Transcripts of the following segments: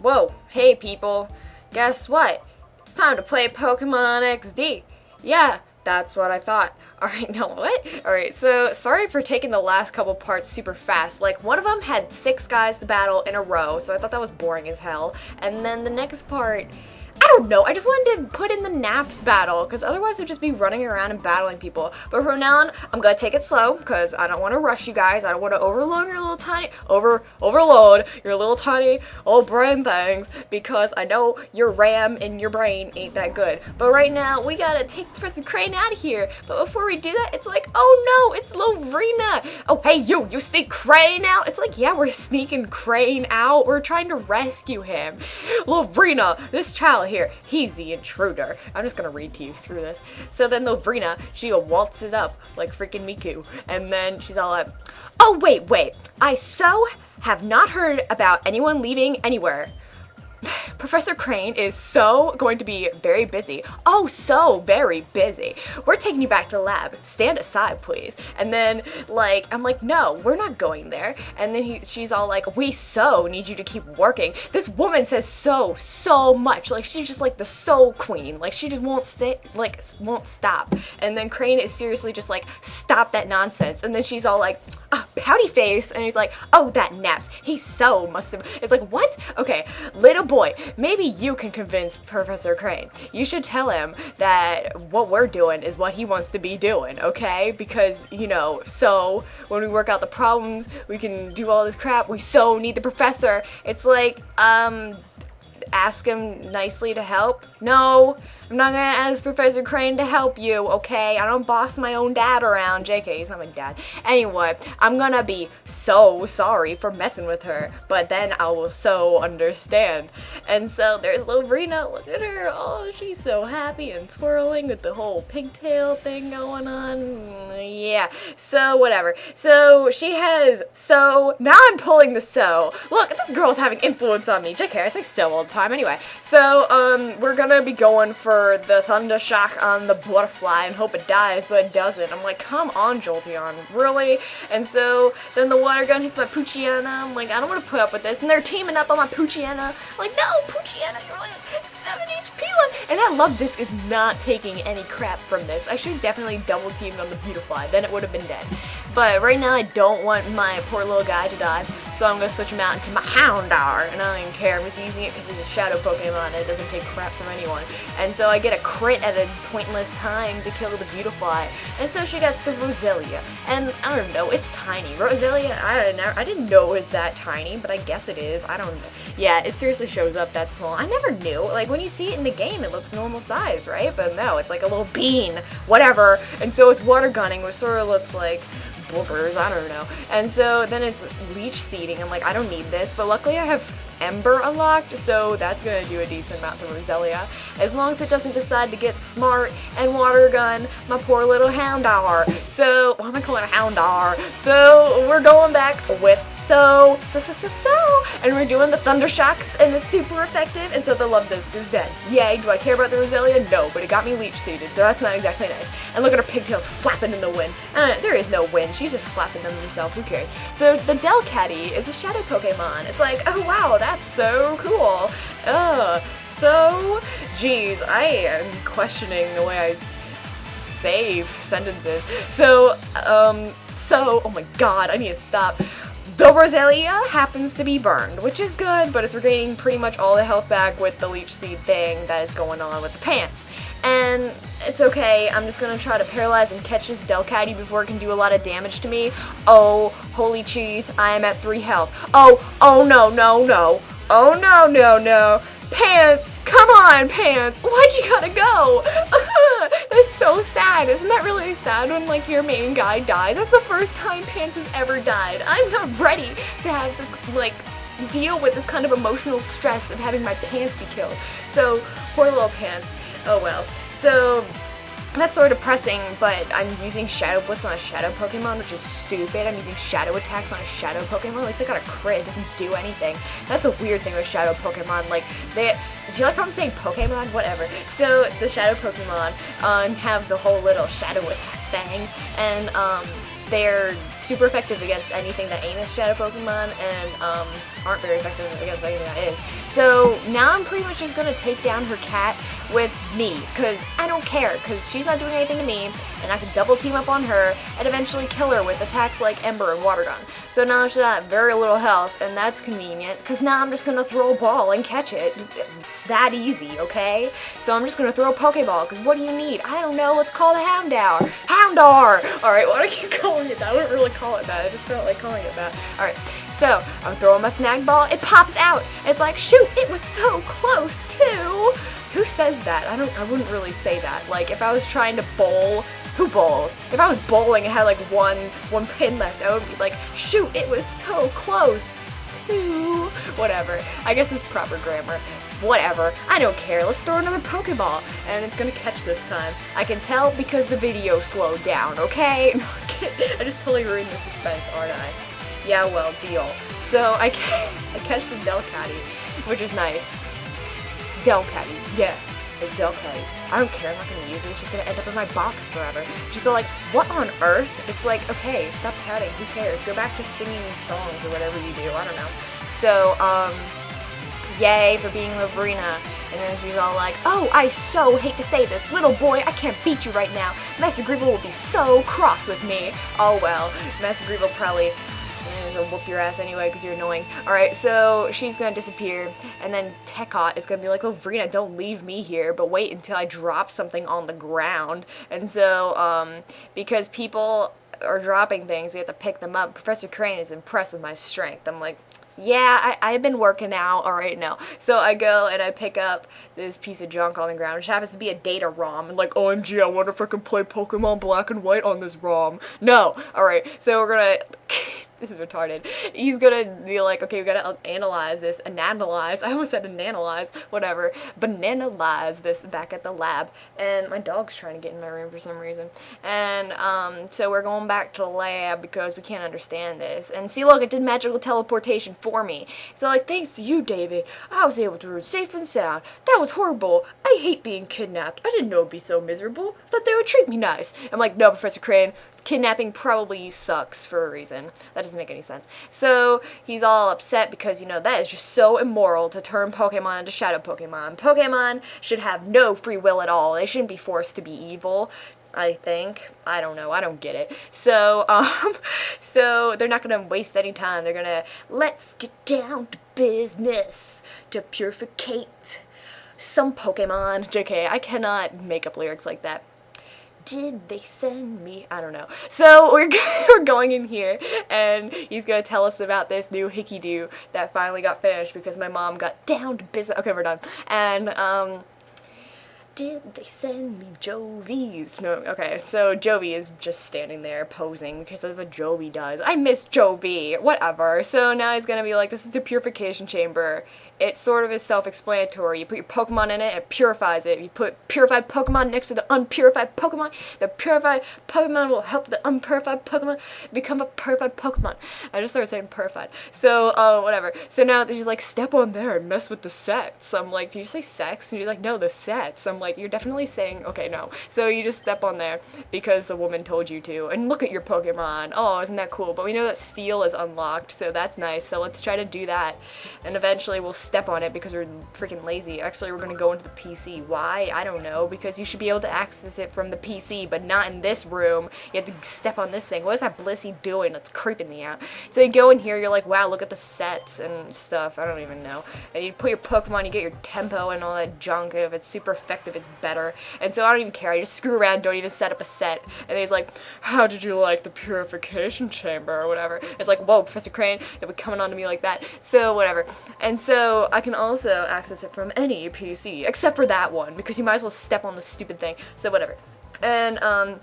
Whoa, hey people, guess what? It's time to play Pokemon XD. Yeah, that's what I thought. Alright, no, what? Alright, so sorry for taking the last couple parts super fast. Like, one of them had 6 guys to battle in a row, so I thought that was boring as hell. And then the next part, I don't know, I just wanted to put in the naps battle, because otherwise it would just be running around and battling people. But from now on, I'm gonna take it slow, because I don't want to rush you guys. I don't want to overload your little tiny, overload your little tiny old brain things, because I know your RAM in your brain ain't that good. But right now, we gotta take Professor Crane out of here. But before we do that, it's like, oh no, it's Lovrina. Oh, hey, you sneak Crane out? It's like, yeah, we're sneaking Crane out. We're trying to rescue him. Lovrina, this child here, he's the intruder. I'm just gonna read to you, screw this. So then Lovrina, she waltzes up like freaking Miku, and then she's all like, oh wait, I so have not heard about anyone leaving anywhere. Professor Crane is so going to be very busy. Oh, so very busy. We're taking you back to the lab. Stand aside, please. And then, like, I'm like, no, we're not going there. And then she's all like, we so need you to keep working. This woman says so much. Like, she's just like the soul queen. Like, she just won't stop. And then Crane is seriously just like, stop that nonsense. And then she's all like, pouty face. And he's like, oh, that naps. He so must have. It's like, what? Okay, little boy, maybe you can convince Professor Crane. You should tell him that what we're doing is what he wants to be doing, okay? Because, you know, so when we work out the problems, we can do all this crap. We so need the professor. It's like, ask him nicely to help? No, I'm not gonna ask Professor Crane to help you, okay? I don't boss my own dad around. JK, he's not my dad. Anyway, I'm gonna be so sorry for messing with her, but then I will so understand. And so there's Lovrina, look at her. Oh, she's so happy and twirling with the whole pigtail thing going on. Yeah, so whatever. So she has now I'm pulling the so. Look, this girl's having influence on me. JK, I say so all the time. Anyway, so we're gonna be going for the thunder shock on the butterfly and hope it dies, but it doesn't. I'm like, come on, Jolteon, really? And so then the water gun hits my Poochyena. I'm like, I don't want to put up with this. And they're teaming up on my Poochyena. I'm like, no, Poochyena, you're like 7 HP left. And that love disc is not taking any crap from this. I should definitely double teamed on the Beautifly, then it would have been dead. But right now I don't want my poor little guy to die, so I'm going to switch him out into my Houndour, and I don't even care. I'm just using it because it's a shadow Pokemon and it doesn't take crap from anyone. And so I get a crit at a pointless time to kill the Beautifly. And so she gets the Roselia. And I don't know, it's tiny. Roselia, I didn't know it was that tiny, but I guess it is. I don't know. Yeah, it seriously shows up that small. I never knew. Like, when you see it in the game, it looks normal size, right? But no, it's like a little bean. Whatever. And so it's water gunning, which sort of looks like boogers, I don't know. And so then it's leech seeding. I'm like, I don't need this, but luckily I have Ember unlocked, so that's gonna do a decent amount to Roselia, as long as it doesn't decide to get smart and water gun my poor little Houndour. So, why am I calling it a Houndour? So, we're going back with so, and we're doing the Thunder Shocks, and it's super effective, and so the Love Disc is dead. Yay, do I care about the Roselia? No, but it got me leech seeded, so that's not exactly nice. And look at her pigtails flapping in the wind. There is no wind, she's just flapping them herself, who cares? So the Delcatty is a shadow Pokemon. It's like, oh wow, that's so cool. So, geez, I am questioning the way I save sentences. So, oh my god, I need to stop. The Roselia happens to be burned, which is good, but it's regaining pretty much all the health back with the leech seed thing that is going on with the pants. And it's okay, I'm just gonna try to paralyze and catch this Delcatty before it can do a lot of damage to me. Oh, holy cheese, I am at 3 health. Oh no. Oh no. Pants, come on, Pants, why'd you gotta go? That's so sad. Isn't that really sad when, like, your main guy dies? That's the first time Pants has ever died. I'm not ready to have to, like, deal with this kind of emotional stress of having my Pants be killed. So, poor little Pants. Oh well. So, that's sort of depressing, but I'm using Shadow Blitz on a Shadow Pokemon, which is stupid. I'm using Shadow Attacks on a Shadow Pokemon. At least I got a crit. It doesn't do anything. That's a weird thing with Shadow Pokemon. Like, do you like how I'm saying Pokemon? Whatever. So, the Shadow Pokemon have the whole little Shadow Attack thing, and they're super effective against anything that ain't a Shadow Pokemon, and aren't very effective against anything that is. So now I'm pretty much just gonna take down her cat with me, because I don't care, because she's not doing anything to me, and I can double team up on her and eventually kill her with attacks like Ember and Water Gun. So now she's at very little health, and that's convenient, because now I'm just gonna throw a ball and catch it. It's that easy, okay? So I'm just gonna throw a Pokeball, because what do you need? I don't know, let's call the Houndour. Houndour! Alright, why do I keep calling it that? I wouldn't really call it that, I just felt like calling it that. Alright, so I'm throwing my snag ball, it pops out. It's like, shoot, it was so close too. Who says that? I wouldn't really say that. Like, if I was trying to bowl, who bowls? If I was bowling and had like one pin left, I would be like, shoot, it was so close to whatever. I guess it's proper grammar. Whatever. I don't care. Let's throw another Pokeball. And it's gonna catch this time. I can tell because the video slowed down, okay? No, I just totally ruined the suspense, aren't I? Yeah, well, deal. So I catch the Delcatty, which is nice. Delcatty, yeah, it's Delcatty. I don't care, I'm not gonna use it, it's just gonna end up in my box forever. She's all like, what on earth? It's like, okay, stop pouting, who cares? Go back to singing songs or whatever you do, I don't know. So, yay for being Lovrina. And then she's all like, oh, I so hate to say this, little boy, I can't beat you right now. Master Greeble will be so cross with me. Oh well, Master Greeble probably gonna whoop your ass anyway because you're annoying. Alright, so she's gonna disappear, and then Tekot is gonna be like, Lovrina, don't leave me here, but wait until I drop something on the ground. And so, because people are dropping things, we have to pick them up. Professor Crane is impressed with my strength. I'm like, yeah, I've been working out, alright, no. So I go and I pick up this piece of junk on the ground, which happens to be a data ROM, and like, OMG, I wonder if I can play Pokemon Black and White on this ROM. No! Alright, so we're gonna... This is retarded. He's gonna be like, okay, we gotta analyze this, analyze, I almost said analyze, whatever, bananalyze this back at the lab, and my dog's trying to get in my room for some reason, and, so we're going back to the lab because we can't understand this, and see, look, it did magical teleportation for me, so like, thanks to you, David, I was able to return safe and sound. That was horrible. I hate being kidnapped. I didn't know it'd be so miserable. Thought they would treat me nice. I'm like, no, Professor Crane, kidnapping probably sucks for a reason. That doesn't make any sense. So he's all upset because, you know, that is just so immoral to turn Pokemon into shadow Pokemon. Pokemon should have no free will at all. They shouldn't be forced to be evil, I think. I don't know. I don't get it. So, so they're not gonna waste any time. They're gonna, let's get down to business to purificate some Pokemon. JK, I cannot make up lyrics like that. Did they send me? I don't know. So we're going in here, and he's gonna tell us about this new Hickey-Doo that finally got finished because my mom got down to business. Okay, we're done. And did they send me Jovies? No, okay, so Jovi is just standing there posing because that's what Jovi does. I miss Jovi, whatever. So now he's gonna be like, this is the purification chamber. It sort of is self-explanatory. You put your Pokemon in it, it purifies it. You put purified Pokemon next to the unpurified Pokemon, the purified Pokemon will help the unpurified Pokemon become a purified Pokemon. I just started saying purified. So, whatever. So now she's like, step on there and mess with the sets. I'm like, did you say sex? And you're like, no, the sets. I'm like, you're definitely saying, okay, no. So you just step on there because the woman told you to. And look at your Pokemon. Oh, isn't that cool? But we know that Spheal is unlocked, so that's nice. So let's try to do that. And eventually we'll step on it because we're freaking lazy. Actually, we're gonna go into the PC. Why? I don't know. Because you should be able to access it from the PC, but not in this room. You have to step on this thing. What is that Blissey doing? That's creeping me out. So you go in here, you're like, wow, look at the sets and stuff. I don't even know. And you put your Pokemon, you get your tempo and all that junk. If it's super effective, it's better. And so I don't even care. I just screw around, don't even set up a set. And he's like, how did you like the purification chamber or whatever? It's like, whoa, Professor Crane, they'll be coming on to me like that. So whatever. And so I can also access it from any PC, except for that one, because you might as well step on the stupid thing. So whatever. And,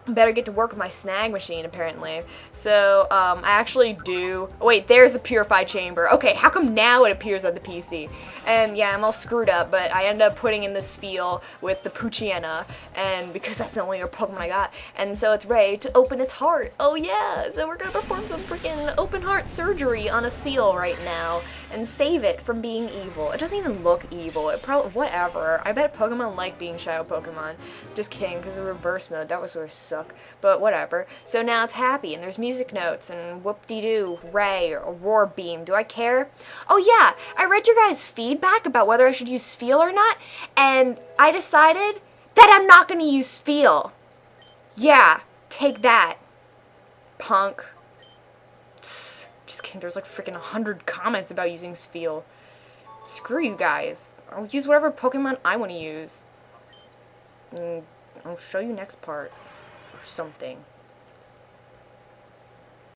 better get to work with my snag machine, apparently. So, I actually do... Wait, there's a purified chamber. Okay, how come now it appears on the PC? And yeah, I'm all screwed up, but I end up putting in the Spheal with the Poochyena, and because that's the only other Pokemon I got. And so it's ready to open its heart. Oh yeah! So we're gonna perform some freaking open heart surgery on a seal right now, and save it from being evil. It doesn't even look evil. It probably... Whatever. I bet Pokemon like being Shadow Pokemon. Just kidding, because of reverse mode. That was sort of suck. But whatever. So now it's happy, and there's music notes, and whoop-de-doo, hooray, or roar beam. Do I care? Oh yeah, I read your guys' feedback feedback about whether I should use Feel or not, and I decided that I'm not going to use Feel. Yeah, take that, punk. Just kidding, there's like freaking 100 comments about using Feel. Screw you guys. I'll use whatever Pokemon I want to use. I'll show you next part. Or something.